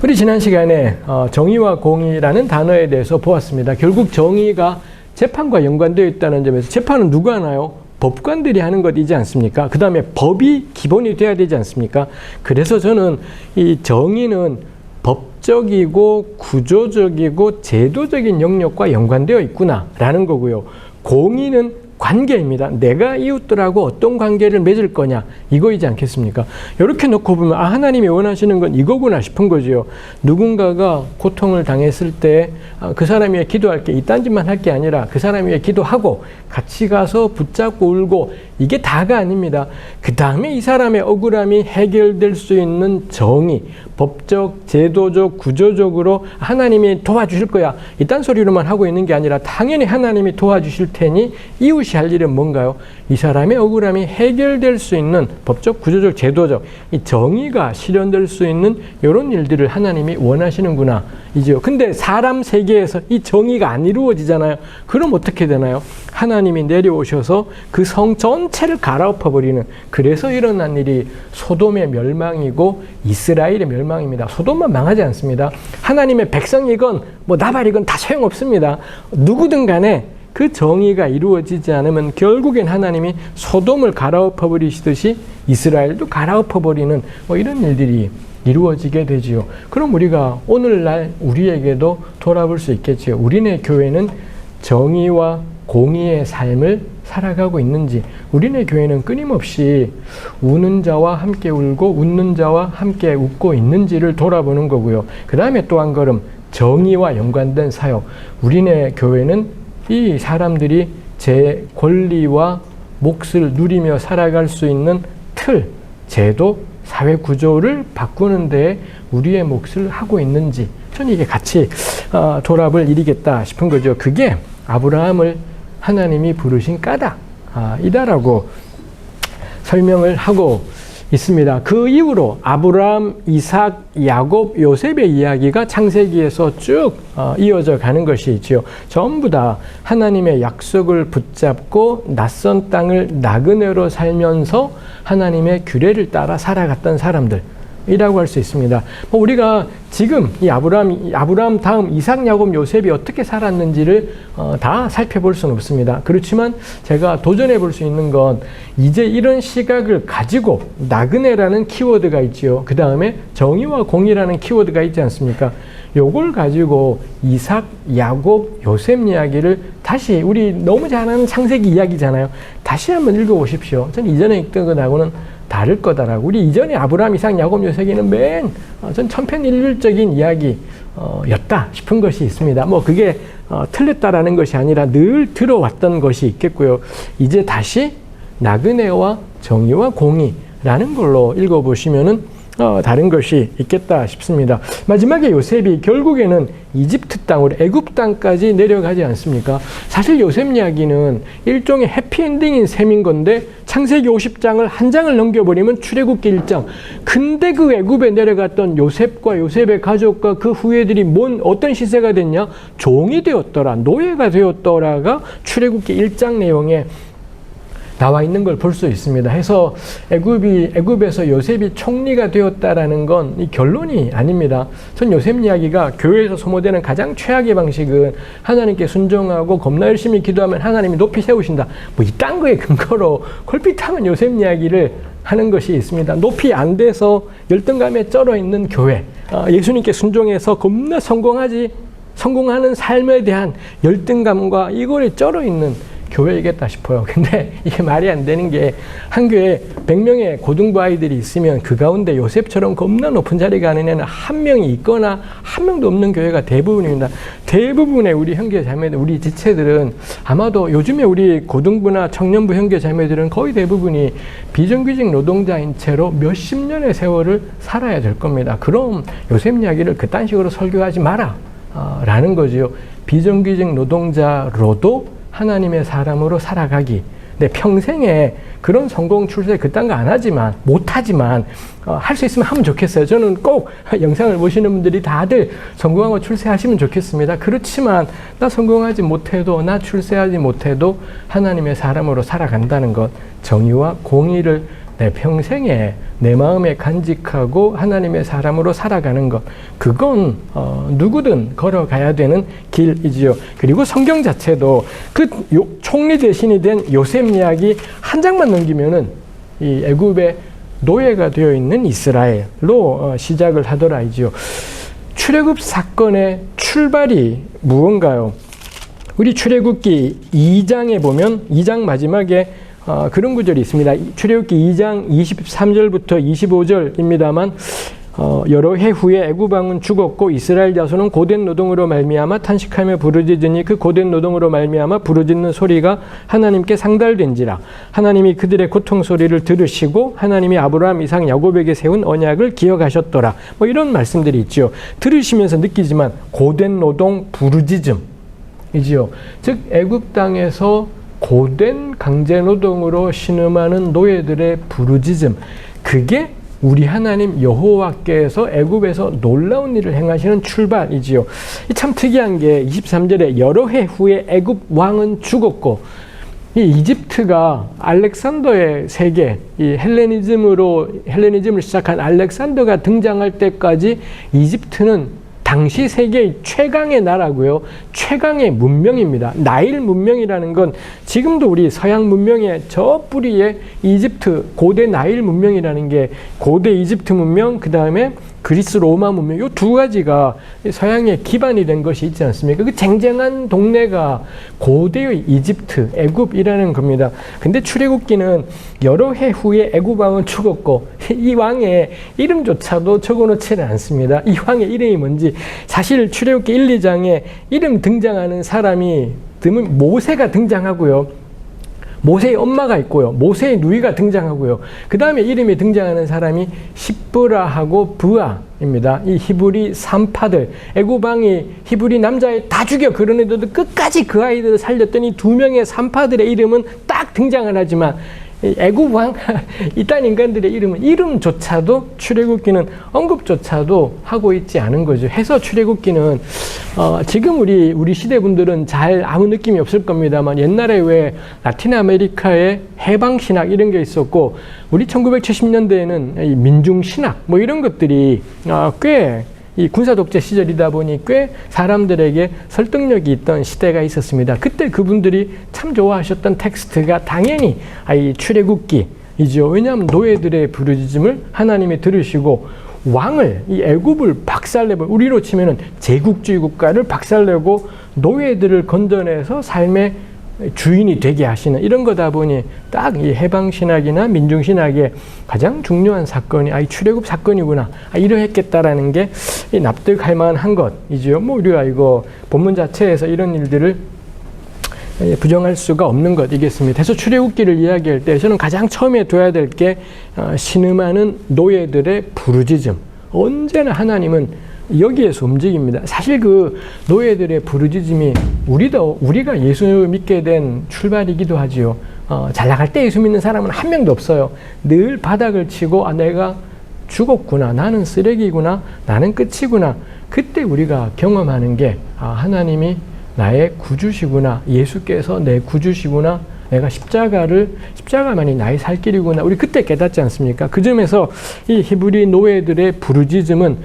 우리 지난 시간에 정의와 공의라는 단어에 대해서 보았습니다. 결국 정의가 재판과 연관되어 있다는 점에서 재판은 누가 하나요? 법관들이 하는 것이지 않습니까? 그 다음에 법이 기본이 돼야 되지 않습니까? 그래서 저는 이 정의는 법적이고 구조적이고 제도적인 영역과 연관되어 있구나라는 거고요. 공의는 관계입니다. 내가 이웃들하고 어떤 관계를 맺을 거냐 이거이지 않겠습니까? 이렇게 놓고 보면 하나님이 원하시는 건 이거구나 싶은 거죠. 누군가가 고통을 당했을 때 그 사람 위해 기도할 게 이딴 짓만 할 게 아니라 그 사람 위해 기도하고 같이 가서 붙잡고 울고 이게 다가 아닙니다. 그 다음에 이 사람의 억울함이 해결될 수 있는 정의, 법적, 제도적, 구조적으로 하나님이 도와주실 거야. 이딴 소리로만 하고 있는 게 아니라 당연히 하나님이 도와주실 테니 이웃이 할 일은 뭔가요? 이 사람의 억울함이 해결될 수 있는 법적, 구조적, 제도적 이 정의가 실현될 수 있는 이런 일들을 하나님이 원하시는구나 이죠. 근데 사람 세계에서 이 정의가 안 이루어지잖아요. 그럼 어떻게 되나요? 하나님이 내려오셔서 그 성 전체를 갈아엎어 버리는, 그래서 일어난 일이 소돔의 멸망이고 이스라엘의 멸망입니다. 소돔만 망하지 않습니다. 하나님의 백성이건 뭐 나발이건 다 소용없습니다. 누구든 간에 그 정의가 이루어지지 않으면 결국엔 하나님이 소돔을 갈아엎어 버리시듯이 이스라엘도 갈아엎어 버리는 뭐 이런 일들이 이루어지게 되지요. 그럼 우리가 오늘날 우리에게도 돌아볼 수 있겠지요. 우리네 교회는 정의와 공의의 삶을 살아가고 있는지, 우리네 교회는 끊임없이 우는 자와 함께 울고 웃는 자와 함께 웃고 있는지를 돌아보는 거고요. 그 다음에 또 한 걸음 정의와 연관된 사역. 우리네 교회는 이 사람들이 제 권리와 몫을 누리며 살아갈 수 있는 틀, 제도, 사회 구조를 바꾸는 데에 우리의 몫을 하고 있는지, 저는 이게 같이 돌아볼 일이겠다 싶은 거죠. 그게 아브라함을 하나님이 부르신 까닭이다라고 설명을 하고 있습니다. 그 이후로 아브라함, 이삭, 야곱, 요셉의 이야기가 창세기에서 쭉 이어져 가는 것이 있지요. 전부 다 하나님의 약속을 붙잡고 낯선 땅을 나그네로 살면서 하나님의 규례를 따라 살아갔던 사람들 이라고 할 수 있습니다. 우리가 지금 이 아브라함 다음 이삭, 야곱, 요셉이 어떻게 살았는지를 다 살펴볼 수는 없습니다. 그렇지만 제가 도전해 볼 수 있는 건 이제 이런 시각을 가지고 나그네라는 키워드가 있지요. 그 다음에 정의와 공의라는 키워드가 있지 않습니까? 요걸 가지고 이삭, 야곱, 요셉 이야기를 다시, 우리 너무 잘 아는 창세기 이야기잖아요. 다시 한번 읽어보십시오. 전 이전에 읽던 것하고는 다를 거다라고. 우리 이전에 아브라함, 이삭, 야곱, 요셉에는 전 천편일률적인 이야기였다 싶은 것이 있습니다. 뭐 그게 틀렸다라는 것이 아니라 늘 들어왔던 것이 있겠고요. 이제 다시 나그네와 정의와 공의라는 걸로 읽어보시면은 다른 것이 있겠다 싶습니다. 마지막에 요셉이 결국에는 이집트 땅으로, 애굽 땅까지 내려가지 않습니까? 사실 요셉 이야기는 일종의 해피엔딩인 셈인 건데 창세기 50장을 한 장을 넘겨버리면 출애굽기 1장. 근데 그 애굽에 내려갔던 요셉과 요셉의 가족과 그 후예들이 어떤 시세가 됐냐? 종이 되었더라, 노예가 되었더라가 출애굽기 1장 내용에 나와 있는 걸 볼 수 있습니다. 해서 애굽에서 요셉이 총리가 되었다라는 건 이 결론이 아닙니다. 전 요셉 이야기가 교회에서 소모되는 가장 최악의 방식은 하나님께 순종하고 겁나 열심히 기도하면 하나님이 높이 세우신다. 뭐 이딴 거에 근거로 콜핏하면 요셉 이야기를 하는 것이 있습니다. 높이 안 돼서 열등감에 쩔어 있는 교회, 예수님께 순종해서 겁나 성공하는 삶에 대한 열등감과 이거에 쩔어 있는 교회이겠다 싶어요. 근데 이게 말이 안 되는 게, 한 교회에 100명의 고등부 아이들이 있으면 그 가운데 요셉처럼 겁나 높은 자리에 가는 애는 한 명이 있거나 한 명도 없는 교회가 대부분입니다. 대부분의 우리 형제 자매들, 우리 지체들은 아마도 요즘에 우리 고등부나 청년부 형제 자매들은 거의 대부분이 비정규직 노동자인 채로 몇십 년의 세월을 살아야 될 겁니다. 그럼 요셉 이야기를 그딴 식으로 설교하지 마라 라는 거지요. 비정규직 노동자로도 하나님의 사람으로 살아가기. 내 평생에 그런 성공 출세 그딴 거 안 하지만, 못하지만 할 수 있으면 하면 좋겠어요. 저는 꼭 영상을 보시는 분들이 다들 성공하고 출세하시면 좋겠습니다. 그렇지만 나 성공하지 못해도, 나 출세하지 못해도 하나님의 사람으로 살아간다는 것, 정의와 공의를 내 평생에 내 마음에 간직하고 하나님의 사람으로 살아가는 것, 그건 누구든 걸어가야 되는 길이지요. 그리고 성경 자체도 그 총리 대신이 된 요셉 이야기 한 장만 넘기면은 이 애굽의 노예가 되어 있는 이스라엘로 시작을 하더라이지요. 출애굽 사건의 출발이 무언가요? 우리 출애굽기 2장에 보면 2장 마지막에 그런 구절이 있습니다. 출애굽기 2장 23절부터 25절입니다만 여러 해 후에 애굽 왕은 죽었고 이스라엘 자손은 고된 노동으로 말미암아 탄식하며 부르짖으니 그 고된 노동으로 말미암아 부르짖는 소리가 하나님께 상달된지라. 하나님이 그들의 고통 소리를 들으시고 하나님이 아브라함, 이삭, 야곱에게 세운 언약을 기억하셨더라. 뭐 이런 말씀들이 있죠. 들으시면서 느끼지만 고된 노동, 부르짖음이지요. 즉 애굽 땅에서 고된 강제노동으로 신음하는 노예들의 부르짖음, 그게 우리 하나님 여호와께서 애굽에서 놀라운 일을 행하시는 출발이지요. 참 특이한 게 23절에 여러 해 후에 애굽 왕은 죽었고, 이 이집트가 알렉산더의 세계, 이 헬레니즘을 시작한 알렉산더가 등장할 때까지 이집트는 당시 세계의 최강의 나라고요. 최강의 문명입니다. 나일 문명이라는 건 지금도 우리 서양 문명의 저 뿌리에 이집트, 고대 나일 문명이라는 게 고대 이집트 문명, 그 다음에 그리스 로마 문명, 이 두 가지가 서양의 기반이 된 것이 있지 않습니까? 그 쟁쟁한 동네가 고대의 이집트, 애굽이라는 겁니다. 근데 출애굽기는 여러 해 후에 애굽 왕은 죽었고 이 왕의 이름조차도 적어놓지는 않습니다. 이 왕의 이름이 뭔지 사실 출애굽기 1, 2장에 이름 등장하는 사람이 드문 모세가 등장하고요. 모세의 엄마가 있고요. 모세의 누이가 등장하고요. 그 다음에 이름이 등장하는 사람이 시브라하고 브아입니다. 이 히브리 산파들, 애굽 왕이 히브리 남자애 다 죽여. 그런데도 끝까지 그 아이들을 살렸더니 두 명의 산파들의 이름은 딱 등장을 하지만 애굽 왕, 이딴 인간들의 이름은 이름조차도 출애굽기는 언급조차도 하고 있지 않은 거죠. 해서 출애굽기는 지금 우리 시대 분들은 잘 아무 느낌이 없을 겁니다만 옛날에 왜 라틴 아메리카의 해방 신학 이런 게 있었고 우리 1970년대에는 이 민중 신학 뭐 이런 것들이 꽤 이 군사독재 시절이다 보니 꽤 사람들에게 설득력이 있던 시대가 있었습니다. 그때 그분들이 참 좋아하셨던 텍스트가 당연히 이 출애굽기이죠. 왜냐하면 노예들의 부르짖음을 하나님이 들으시고 왕을, 이 애굽을 박살내고, 우리로 치면은 제국주의 국가를 박살내고 노예들을 건져내서 삶의 주인이 되게 하시는 이런 거다 보니 딱 이 해방신학이나 민중신학의 가장 중요한 사건이 이 출애굽 사건이구나, 이러했겠다라는 게 납득할 만한 것이지요. 뭐 우리가 이거 본문 자체에서 이런 일들을 부정할 수가 없는 것이겠습니다. 그래서 출애굽기를 이야기할 때 저는 가장 처음에 둬야 될 게 신음하는 노예들의 부르짖음. 언제나 하나님은 여기에서 움직입니다. 사실 그 노예들의 부르짖음이 우리가 예수 믿게 된 출발이기도 하지요. 잘 나갈 때 예수 믿는 사람은 한 명도 없어요. 늘 바닥을 치고 내가 죽었구나, 나는 쓰레기구나, 나는 끝이구나. 그때 우리가 경험하는 게 하나님이 나의 구주시구나, 예수께서 내 구주시구나, 내가 십자가만이 나의 살 길이구나. 우리 그때 깨닫지 않습니까? 그 점에서 이 히브리 노예들의 부르짖음은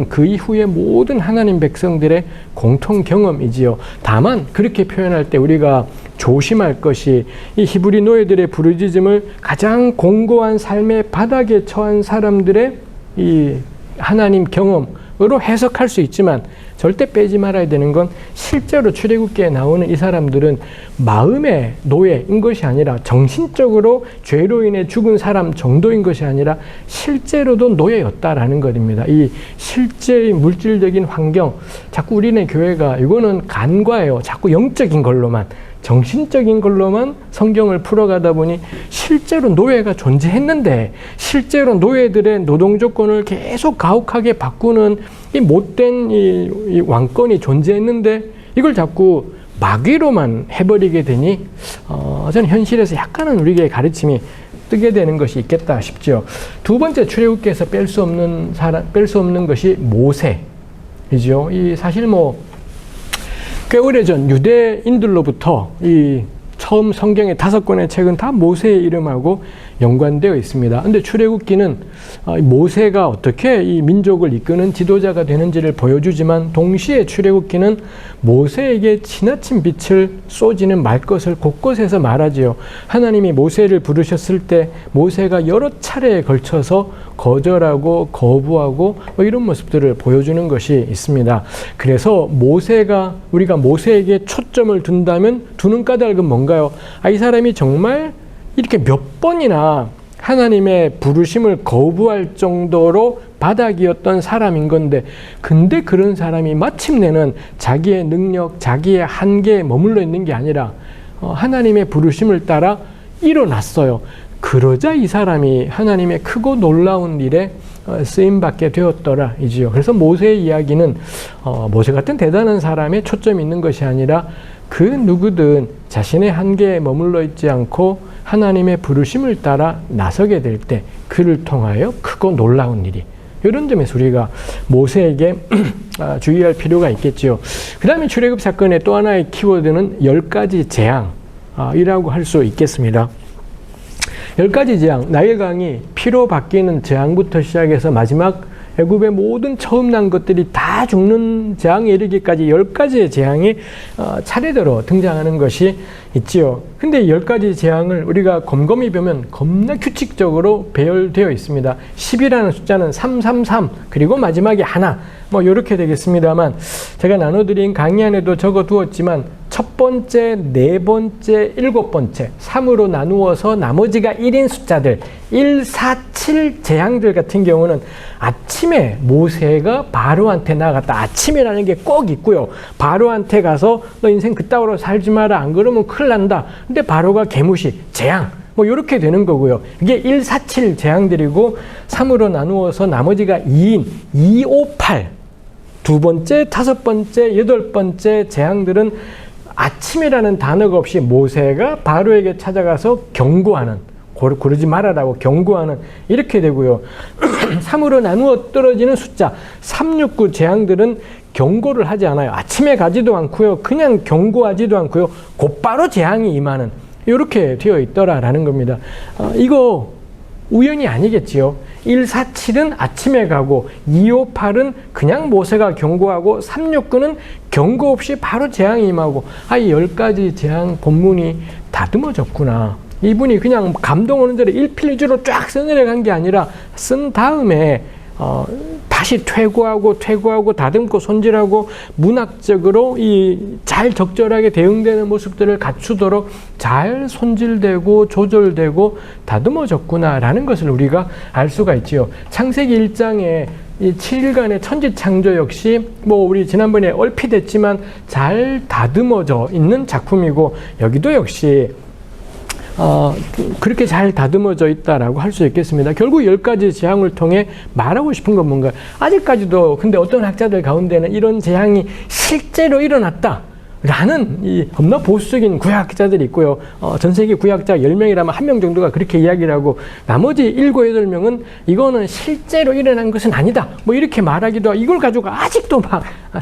그 이후의 모든 하나님 백성들의 공통 경험이지요. 다만 그렇게 표현할 때 우리가 조심할 것이 이 히브리 노예들의 부르짖음을 가장 공고한 삶의 바닥에 처한 사람들의 이 하나님 경험으로 해석할 수 있지만 절대 빼지 말아야 되는 건 실제로 출애굽기에 나오는 이 사람들은 마음의 노예인 것이 아니라 정신적으로 죄로 인해 죽은 사람 정도인 것이 아니라 실제로도 노예였다라는 것입니다. 이 실제의 물질적인 환경, 자꾸 우리네 교회가 이거는 간과해요. 자꾸 영적인 걸로만, 정신적인 걸로만 성경을 풀어가다 보니 실제로 노예가 존재했는데 실제로 노예들의 노동 조건을 계속 가혹하게 바꾸는 이 못된 이 왕권이 존재했는데 이걸 자꾸 마귀로만 해버리게 되니 저는 현실에서 약간은 우리에게 가르침이 뜨게 되는 것이 있겠다 싶죠. 두 번째 출애굽기에서 뺄 수 없는 것이 모세이죠. 이 사실 꽤 오래전 유대인들로부터 이 처음 성경의 5권의 책은 다 모세의 이름하고 연관되어 있습니다. 근데 출애굽기는 모세가 어떻게 이 민족을 이끄는 지도자가 되는지를 보여주지만 동시에 출애굽기는 모세에게 지나친 빛을 쏟이는 말것을 곳곳에서 말하지요. 하나님이 모세를 부르셨을 때 모세가 여러 차례에 걸쳐서 거절하고 거부하고 이런 모습들을 보여주는 것이 있습니다. 그래서 우리가 모세에게 초점을 둔다면 두는 까닭은 뭔가요? 이 사람이 정말 이렇게 몇 번이나 하나님의 부르심을 거부할 정도로 바닥이었던 사람인 건데, 근데 그런 사람이 마침내는 자기의 능력, 자기의 한계에 머물러 있는 게 아니라 하나님의 부르심을 따라 일어났어요. 그러자 이 사람이 하나님의 크고 놀라운 일에 쓰임받게 되었더라 이지요. 그래서 모세의 이야기는 모세 같은 대단한 사람에 초점이 있는 것이 아니라 그 누구든 자신의 한계에 머물러 있지 않고 하나님의 부르심을 따라 나서게 될 때 그를 통하여 크고 놀라운 일이, 이런 점에서 우리가 모세에게 주의할 필요가 있겠지요. 그 다음에 출애굽 사건의 또 하나의 키워드는 10가지 재앙이라고 할 수 있겠습니다. 10가지 재앙, 나일강이 피로 바뀌는 재앙부터 시작해서 마지막 애굽의 모든 처음 난 것들이 다 죽는 재앙에 이르기까지 10가지의 재앙이 차례대로 등장하는 것이 있지요. 근데 10가지 재앙을 우리가 곰곰이 보면 겁나 규칙적으로 배열되어 있습니다. 10이라는 숫자는 333, 그리고 마지막에 하나, 이렇게 되겠습니다만, 제가 나눠드린 강의 안에도 적어두었지만 첫 번째, 네 번째, 일곱 번째 3으로 나누어서 나머지가 1인 숫자들 1, 4, 7 재앙들 같은 경우는 아침에 모세가 바로한테 나갔다. 아침이라는 게 꼭 있고요. 바로한테 가서 너 인생 그따위로 살지 마라. 안 그러면 큰일 난다. 근데 바로가 개무시, 재앙. 이렇게 되는 거고요. 이게 1, 4, 7 재앙들이고 3으로 나누어서 나머지가 2인, 2, 5, 8. 두 번째, 다섯 번째, 여덟 번째 재앙들은 아침이라는 단어가 없이 모세가 바로에게 찾아가서 경고하는, 그러지 말아라고 경고하는, 이렇게 되고요. 3으로 나누어 떨어지는 숫자 369 재앙들은 경고를 하지 않아요. 아침에 가지도 않고요. 그냥 경고하지도 않고요. 곧바로 재앙이 임하는, 이렇게 되어 있더라라는 겁니다. 이거 우연이 아니겠지요. 1, 4, 7은 아침에 가고 2, 5, 8은 그냥 모세가 경고하고 3, 6, 9는 경고 없이 바로 재앙이 임하고, 이 10가지 재앙 본문이 다듬어졌구나. 이분이 그냥 감동 오는 대로 일필위주로 쫙 써내려간 게 아니라 쓴 다음에 다시 퇴고하고 다듬고 손질하고 문학적으로 잘 적절하게 대응되는 모습들을 갖추도록 잘 손질되고 조절되고 다듬어졌구나라는 것을 우리가 알 수가 있지요. 창세기 1장에 이 7일간의 천지창조 역시 우리 지난번에 얼핏 했지만 잘 다듬어져 있는 작품이고, 여기도 역시 그렇게 잘 다듬어져 있다라고 할 수 있겠습니다. 결국 10가지 재앙을 통해 말하고 싶은 건 뭔가요? 아직까지도 근데 어떤 학자들 가운데는 이런 재앙이 실제로 일어났다 라는 이 겁나 보수적인 구약학자들이 있고요. 전 세계 구약학자 10명이라면 1명 정도가 그렇게 이야기를 하고, 나머지 7, 8명은 이거는 실제로 일어난 것은 아니다, 이렇게 말하기도 하고, 이걸 가지고 아직도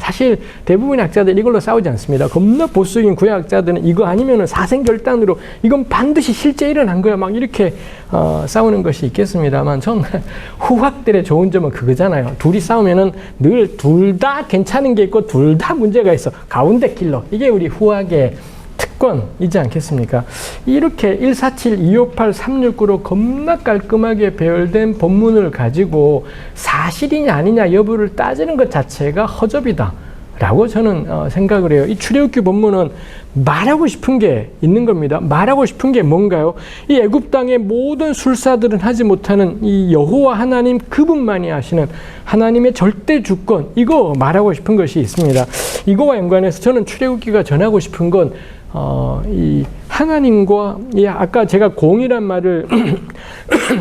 사실 대부분의 학자들이 이걸로 싸우지 않습니다. 겁나 보수적인 구약학자들은 이거 아니면은 사생결단으로 이건 반드시 실제 일어난 거야, 이렇게 싸우는 것이 있겠습니다만, 전 후학들의 좋은 점은 그거잖아요. 둘이 싸우면은 늘 둘 다 괜찮은 게 있고 둘 다 문제가 있어. 가운데 킬러. 이게 우리 후학의 특권이지 않겠습니까? 이렇게 1, 4, 7, 2, 5, 8, 3, 6, 9로 겁나 깔끔하게 배열된 본문을 가지고 사실이냐 아니냐 여부를 따지는 것 자체가 허접이다 라고 저는 생각을 해요. 이 출애굽기 본문은 말하고 싶은 게 있는 겁니다. 말하고 싶은 게 뭔가요? 이 애굽 땅의 모든 술사들은 하지 못하는 이 여호와 하나님 그분만이 하시는 하나님의 절대 주권, 이거 말하고 싶은 것이 있습니다. 이거와 연관해서 저는 출애굽기가 전하고 싶은 건 이 하나님과, 아까 제가 공이란 말을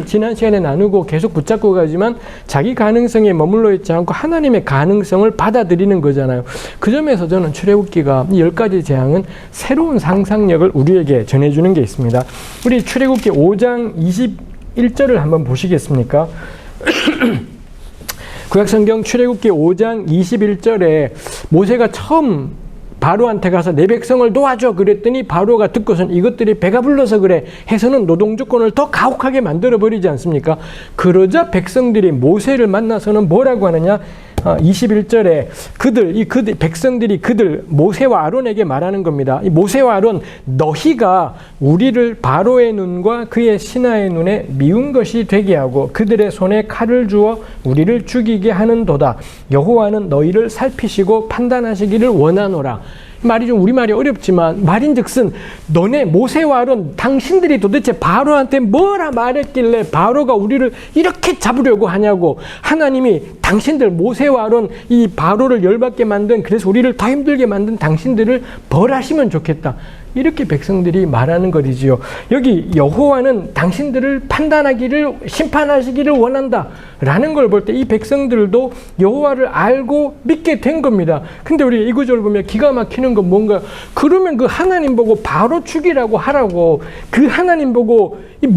지난 시간에 나누고 계속 붙잡고 가지만 자기 가능성에 머물러 있지 않고 하나님의 가능성을 받아들이는 거잖아요. 그 점에서 저는 출애굽기가 이 10가지 재앙은 새로운 상상력을 우리에게 전해주는 게 있습니다. 우리 출애굽기 5장 21절을 한번 보시겠습니까? 구약성경 출애굽기 5장 21절에 모세가 처음 바로한테 가서 내 백성을 도와줘 그랬더니 바로가 듣고선 이것들이 배가 불러서 그래 해서는 노동 조건을 더 가혹하게 만들어버리지 않습니까? 그러자 백성들이 모세를 만나서는 뭐라고 하느냐? 21절에 그들 백성들이 모세와 아론에게 말하는 겁니다. 이 모세와 아론, 너희가 우리를 바로의 눈과 그의 신하의 눈에 미운 것이 되게 하고 그들의 손에 칼을 주어 우리를 죽이게 하는도다. 여호와는 너희를 살피시고 판단하시기를 원하노라. 말이 좀 우리말이 어렵지만 말인즉슨 너네 모세와 아론 당신들이 도대체 바로한테 뭐라 말했길래 바로가 우리를 이렇게 잡으려고 하냐고. 하나님이 당신들 모세와 아론 이 바로를 열받게 만든, 그래서 우리를 더 힘들게 만든 당신들을 벌하시면 좋겠다. 이렇게 백성들이 말하는 것이지요. 여기 여호와는 당신들을 심판하시기를 원한다 라는 걸 볼 때 이 백성들도 여호와를 알고 믿게 된 겁니다. 근데 우리 이 구절을 보면 기가 막히는 건 뭔가, 그러면 그 하나님 보고 바로 죽이라고 하라고, 그 하나님 보고 이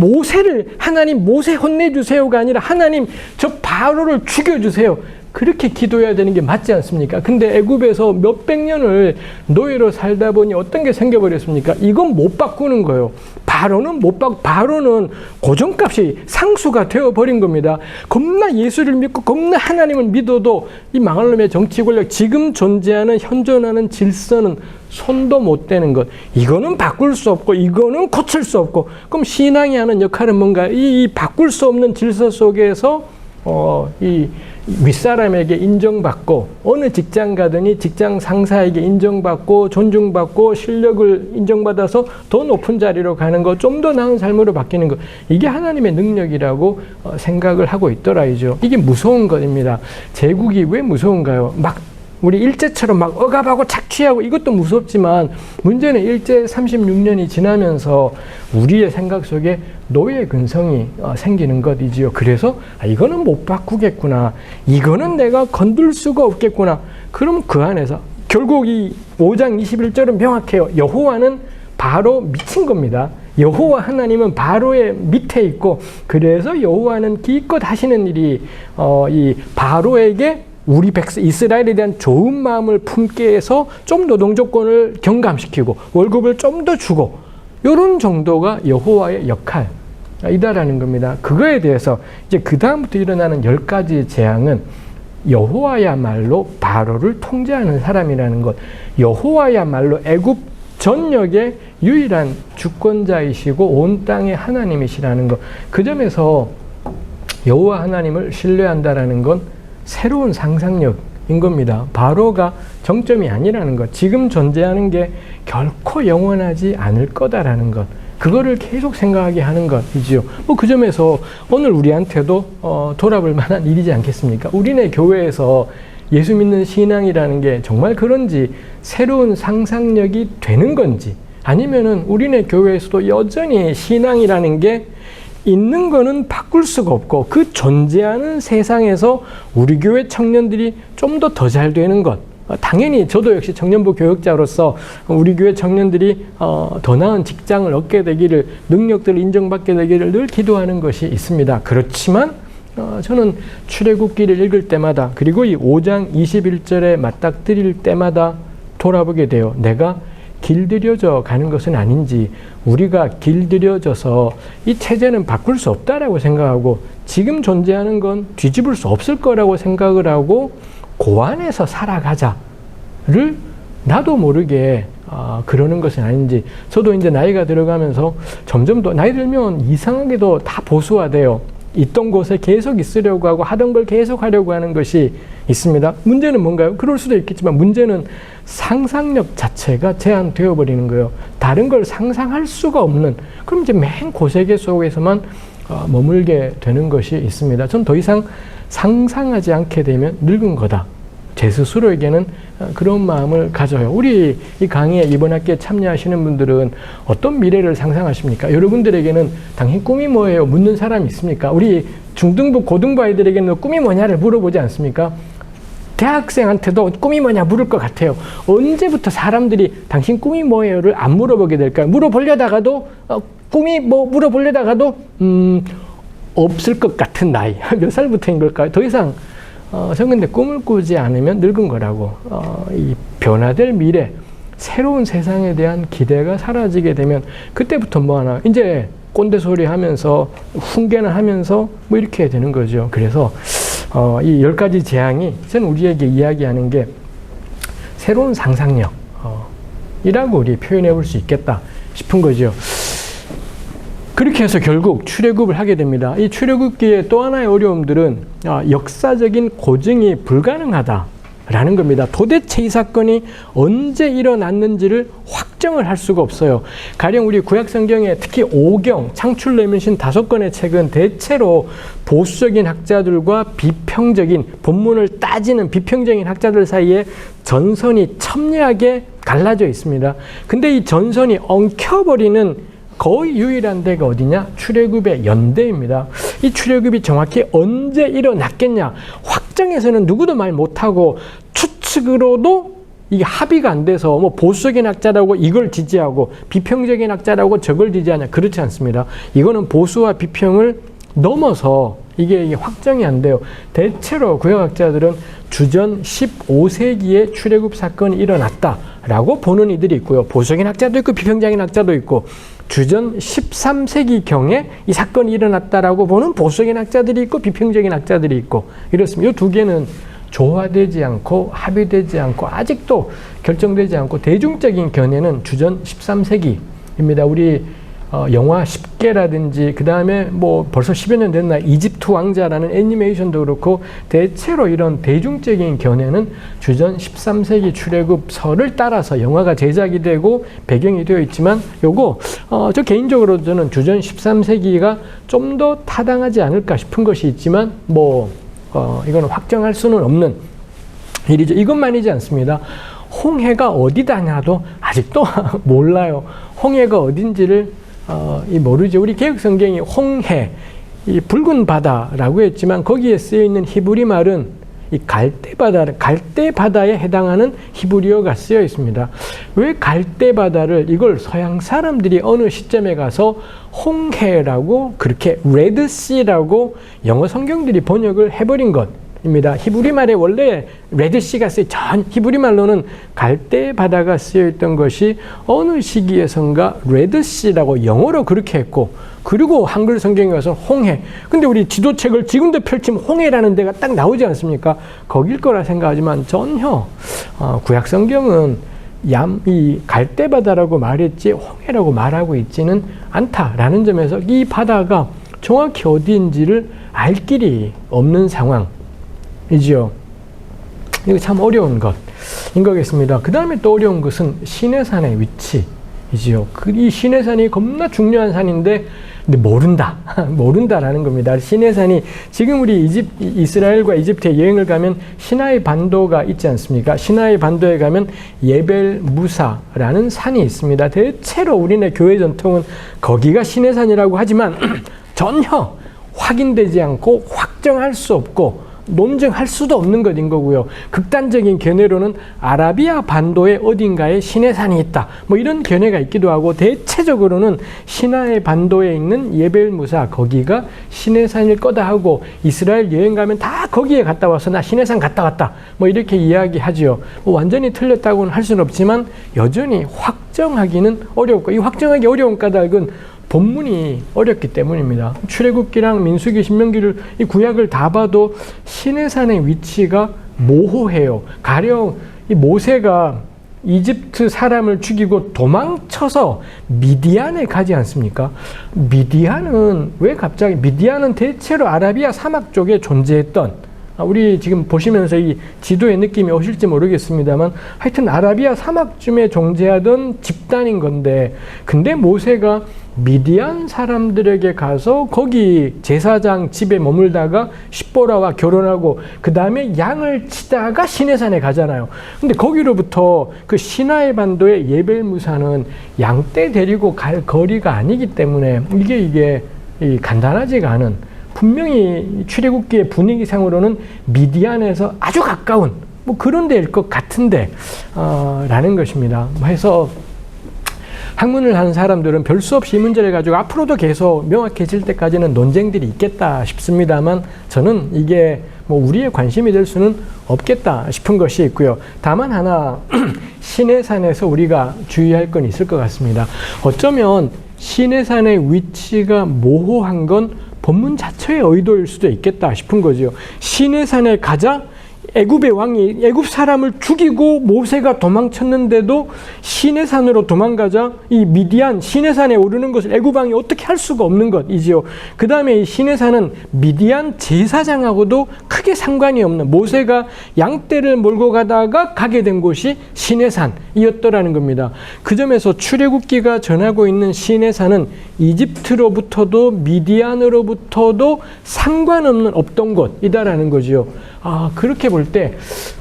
하나님 모세 혼내주세요가 아니라 하나님 저 바로를 죽여주세요, 그렇게 기도해야 되는 게 맞지 않습니까? 근데 애굽에서 몇백 년을 노예로 살다 보니 어떤 게 생겨버렸습니까? 이건 못 바꾸는 거예요. 바로는 고정값이 상수가 되어버린 겁니다. 겁나 예수를 믿고 겁나 하나님을 믿어도 이 망할 놈의 정치 권력, 지금 존재하는 현존하는 질서는 손도 못 대는 것. 이거는 바꿀 수 없고 이거는 고칠 수 없고. 그럼 신앙이 하는 역할은 뭔가? 이 바꿀 수 없는 질서 속에서 이 윗사람에게 인정받고, 어느 직장 가더니 직장 상사에게 인정받고 존중받고 실력을 인정받아서 더 높은 자리로 가는 것, 좀 더 나은 삶으로 바뀌는 것, 이게 하나님의 능력이라고 생각을 하고 있더라이죠. 이게 무서운 것입니다. 제국이 왜 무서운가요? 우리 일제처럼 막 억압하고 착취하고 이것도 무섭지만, 문제는 일제 36년이 지나면서 우리의 생각 속에 노예 근성이 생기는 것이지요. 그래서 이거는 못 바꾸겠구나, 이거는 내가 건들 수가 없겠구나. 그럼 그 안에서 결국 이 5장 21절은 명확해요. 여호와는 바로 미친 겁니다. 여호와 하나님은 바로의 밑에 있고, 그래서 여호와는 기껏 하시는 일이 이 바로에게 우리 이스라엘에 대한 좋은 마음을 품게 해서 좀 노동 조건을 경감시키고 월급을 좀 더 주고, 이런 정도가 여호와의 역할이다라는 겁니다. 그거에 대해서 이제 그 다음부터 일어나는 10가지 재앙은 여호와야말로 바로를 통제하는 사람이라는 것, 여호와야말로 애굽 전역의 유일한 주권자이시고 온 땅의 하나님이시라는 것. 그 점에서 여호와 하나님을 신뢰한다라는 건 새로운 상상력인 겁니다. 바로가 정점이 아니라는 것, 지금 존재하는 게 결코 영원하지 않을 거다라는 것, 그거를 계속 생각하게 하는 것이지요. 그 점에서 오늘 우리한테도 돌아볼 만한 일이지 않겠습니까? 우리네 교회에서 예수 믿는 신앙이라는 게 정말 그런지, 새로운 상상력이 되는 건지, 아니면은 우리네 교회에서도 여전히 신앙이라는 게 있는 거는 바꿀 수가 없고, 그 존재하는 세상에서 우리 교회 청년들이 좀 더 잘 되는 것, 당연히 저도 역시 청년부 교역자로서 우리 교회 청년들이 더 나은 직장을 얻게 되기를, 능력들을 인정받게 되기를 늘 기도하는 것이 있습니다. 그렇지만 저는 출애굽기를 읽을 때마다, 그리고 이 5장 21절에 맞닥뜨릴 때마다 돌아보게 돼요. 내가 길들여져 가는 것은 아닌지, 우리가 길들여져서 이 체제는 바꿀 수 없다라고 생각하고 지금 존재하는 건 뒤집을 수 없을 거라고 생각을 하고 그 안에서 살아가자를 나도 모르게 그러는 것은 아닌지. 저도 이제 나이가 들어가면서 점점 더 나이 들면 이상하게도 다 보수화돼요. 있던 곳에 계속 있으려고 하고 하던 걸 계속 하려고 하는 것이 있습니다. 문제는 뭔가요? 그럴 수도 있겠지만 문제는 상상력 자체가 제한되어 버리는 거예요. 다른 걸 상상할 수가 없는, 그럼 이제 맨 고세계 속에서만 머물게 되는 것이 있습니다. 전 더 이상 상상하지 않게 되면 늙은 거다, 제 스스로에게는 그런 마음을 가져요. 우리 이 강의에 이번 학기에 참여하시는 분들은 어떤 미래를 상상하십니까? 여러분들에게는 당신 꿈이 뭐예요? 묻는 사람이 있습니까? 우리 중등부, 고등부 아이들에게는 꿈이 뭐냐를 물어보지 않습니까? 대학생한테도 꿈이 뭐냐 물을 것 같아요. 언제부터 사람들이 당신 꿈이 뭐예요를 안 물어보게 될까요? 물어보려다가도 꿈이 뭐 물어보려다가도 없을 것 같은 나이. 몇 살부터인 걸까요? 더 이상 저는 근데 꿈을 꾸지 않으면 늙은 거라고. 이 변화될 미래, 새로운 세상에 대한 기대가 사라지게 되면 그때부터 뭐 하나 이제 꼰대 소리 하면서 훈계나 하면서 뭐 이렇게 되는 거죠. 그래서 이 10가지 재앙이 저는 우리에게 이야기하는 게 새로운 상상력 이라고 우리 표현해 볼 수 있겠다 싶은 거죠. 그렇게 해서 결국 출애굽을 하게 됩니다. 이 출애굽기의 또 하나의 어려움들은 역사적인 고증이 불가능하다라는 겁니다. 도대체 이 사건이 언제 일어났는지를 확정을 할 수가 없어요. 가령 우리 구약성경에 특히 오경, 창출내면신 5권의 책은 대체로 보수적인 학자들과 비평적인 본문을 따지는 비평적인 학자들 사이에 전선이 첨예하게 갈라져 있습니다. 근데 이 전선이 엉켜버리는 거의 유일한 데가 어디냐? 출애굽의 연대입니다. 이 출애굽이 정확히 언제 일어났겠냐? 확정해서는 누구도 말 못하고 추측으로도 이게 합의가 안 돼서 뭐 보수적인 학자라고 이걸 지지하고 비평적인 학자라고 저걸 지지하냐? 그렇지 않습니다. 이거는 보수와 비평을 넘어서 이게 확정이 안 돼요. 대체로 구약학자들은 주전 15세기에 출애굽 사건이 일어났다라고 보는 이들이 있고요. 보수적인 학자도 있고 비평적인 학자도 있고 주전 13세기경에 이 사건이 일어났다라고 보는 보수적인 학자들이 있고 비평적인 학자들이 있고 이렇습니다. 이 두 개는 조화되지 않고 합의되지 않고 아직도 결정되지 않고 대중적인 견해는 주전 13세기입니다. 우리 영화 10개라든지 그 다음에 뭐 벌써 10여 년 됐나 이집트 왕자라는 애니메이션도 그렇고 대체로 이런 대중적인 견해는 주전 13세기 출애굽서를 따라서 영화가 제작이 되고 배경이 되어 있지만 요거 저 개인적으로 저는 주전 13세기가 좀 더 타당하지 않을까 싶은 것이 있지만 뭐 이거는 확정할 수는 없는 일이죠. 이것만이지 않습니다. 홍해가 어디다냐도 아직도 몰라요. 홍해가 어딘지를 모르죠. 우리 개혁성경이 홍해, 이 붉은 바다라고 했지만 거기에 쓰여 있는 히브리 말은 이 갈대 바다에 해당하는 히브리어가 쓰여 있습니다. 왜 갈대 바다를 이걸 서양 사람들이 어느 시점에 가서 홍해라고 그렇게 레드시라고 영어 성경들이 번역을 해버린 것. 입니다. 히브리 말에 원래 레드시가 쓰여 전 히브리 말로는 갈대 바다가 쓰여 있던 것이 어느 시기에선가 레드시라고 영어로 그렇게 했고 그리고 한글 성경에 와서 홍해. 근데 우리 지도책을 지금도 펼치면 홍해라는 데가 딱 나오지 않습니까? 거길 거라 생각하지만 전혀 구약 성경은 이 갈대 바다라고 말했지 홍해라고 말하고 있지는 않다라는 점에서 이 바다가 정확히 어디인지를 알 길이 없는 상황. 이지요. 이거 참 어려운 것인 거겠습니다. 그 다음에 또 어려운 것은 시내산의 위치이지요. 이 시내산이 겁나 중요한 산인데 근데 모른다라는 겁니다. 시내산이 지금 우리 이스라엘과 이집트에 여행을 가면 시나이 반도가 있지 않습니까? 시나이 반도에 가면 예벨 무사라는 산이 있습니다. 대체로 우리네 교회 전통은 거기가 시내산이라고 하지만 전혀 확인되지 않고 확정할 수 없고 논증할 수도 없는 것인 거고요. 극단적인 견해로는 아라비아 반도의 어딘가에 시내산이 있다. 뭐 이런 견해가 있기도 하고 대체적으로는 시나이 반도에 있는 예벨무사 거기가 시내산일 거다 하고 이스라엘 여행 가면 다 거기에 갔다 와서 나 시내산 갔다 왔다. 뭐 이렇게 이야기하지요. 뭐 완전히 틀렸다고는 할 수는 없지만 여전히 확정하기는 어렵고 이 확정하기 어려운 까닭은 본문이 어렵기 때문입니다. 출애굽기랑 민수기, 신명기를 이 구약을 다 봐도 시내산의 위치가 모호해요. 가령 이 모세가 이집트 사람을 죽이고 도망쳐서 미디안에 가지 않습니까? 미디안은 왜 갑자기 미디안은 대체로 아라비아 사막 쪽에 존재했던 우리 지금 보시면서 이 지도의 느낌이 오실지 모르겠습니다만 하여튼 아라비아 사막쯤에 존재하던 집단인 건데 근데 모세가 미디안 사람들에게 가서 거기 제사장 집에 머물다가 십보라와 결혼하고 그 다음에 양을 치다가 시내산에 가잖아요. 근데 거기로부터 그 시나이 반도의 예벨무사는 양떼 데리고 갈 거리가 아니기 때문에 이게 간단하지가 않은 분명히 출애굽기의 분위기상으로는 미디안에서 아주 가까운 뭐 그런 데일 것 같은데 라는 것입니다. 해서 학문을 하는 사람들은 별 수 없이 이 문제를 가지고 앞으로도 계속 명확해질 때까지는 논쟁들이 있겠다 싶습니다만 저는 이게 뭐 우리의 관심이 될 수는 없겠다 싶은 것이 있고요. 다만 하나 시내산에서 우리가 주의할 건 있을 것 같습니다. 어쩌면 시내산의 위치가 모호한 건 본문 자체의 의도일 수도 있겠다 싶은 거죠. 시내산에 가자 애굽의 왕이 애굽 사람을 죽이고 모세가 도망쳤는데도 시내산으로 도망가자 이 미디안 시내산에 오르는 것을 애굽 왕이 어떻게 할 수가 없는 것이지요. 그 다음에 이 시내산은 미디안 제사장하고도 크게 상관이 없는 모세가 양떼를 몰고 가다가 가게 된 곳이 시내산이었더라는 겁니다. 그 점에서 출애굽기가 전하고 있는 시내산은 이집트로부터도 미디안으로부터도 상관없는 없던 곳이다라는 거지요. 그렇게 볼 때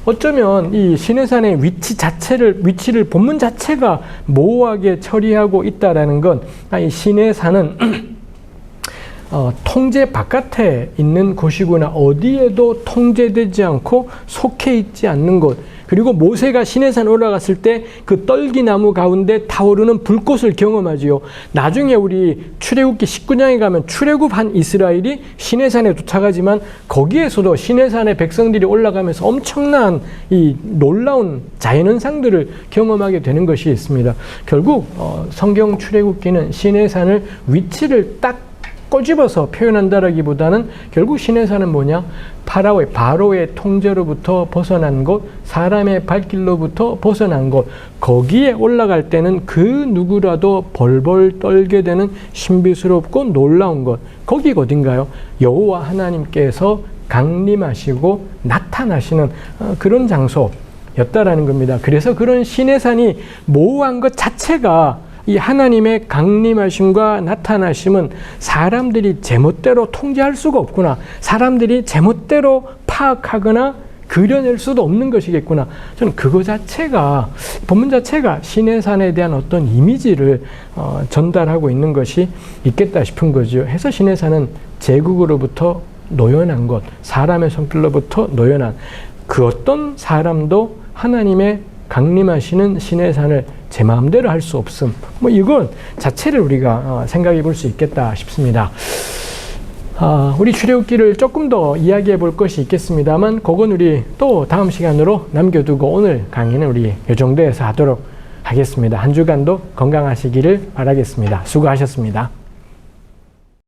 어쩌면 이 시내산의 위치를 본문 자체가 모호하게 처리하고 있다라는 건 이 시내산은 통제 바깥에 있는 곳이구나. 어디에도 통제되지 않고 속해 있지 않는 곳. 그리고 모세가 시내산 올라갔을 때 그 떨기나무 가운데 타오르는 불꽃을 경험하지요. 나중에 우리 출애굽기 19장에 가면 출애굽한 이스라엘이 시내산에 도착하지만 거기에서도 시내산의 백성들이 올라가면서 엄청난 이 놀라운 자연현상들을 경험하게 되는 것이 있습니다. 결국 성경 출애굽기는 시내산을 위치를 딱 꼬집어서 표현한다라기보다는 결국 시내산은 뭐냐? 바로의 통제로부터 벗어난 곳, 사람의 발길로부터 벗어난 곳, 거기에 올라갈 때는 그 누구라도 벌벌 떨게 되는 신비스럽고 놀라운 곳, 거기가 어딘가요? 여호와 하나님께서 강림하시고 나타나시는 그런 장소였다라는 겁니다. 그래서 그런 시내산이 모호한 것 자체가 이 하나님의 강림하심과 나타나심은 사람들이 제멋대로 통제할 수가 없구나. 사람들이 제멋대로 파악하거나 그려낼 수도 없는 것이겠구나. 저는 그거 자체가 본문 자체가 시내산에 대한 어떤 이미지를 전달하고 있는 것이 있겠다 싶은 거죠. 해서 시내산은 제국으로부터 노연한 것, 사람의 손길로부터 노연한 그 어떤 사람도 하나님의 강림하시는 시내산을 제 마음대로 할 수 없음. 뭐 이건 자체를 우리가 생각해 볼 수 있겠다 싶습니다. 우리 출애굽기를 조금 더 이야기해 볼 것이 있겠습니다만 그건 우리 또 다음 시간으로 남겨두고 오늘 강의는 우리 이 정도에서 하도록 하겠습니다. 한 주간도 건강하시기를 바라겠습니다. 수고하셨습니다.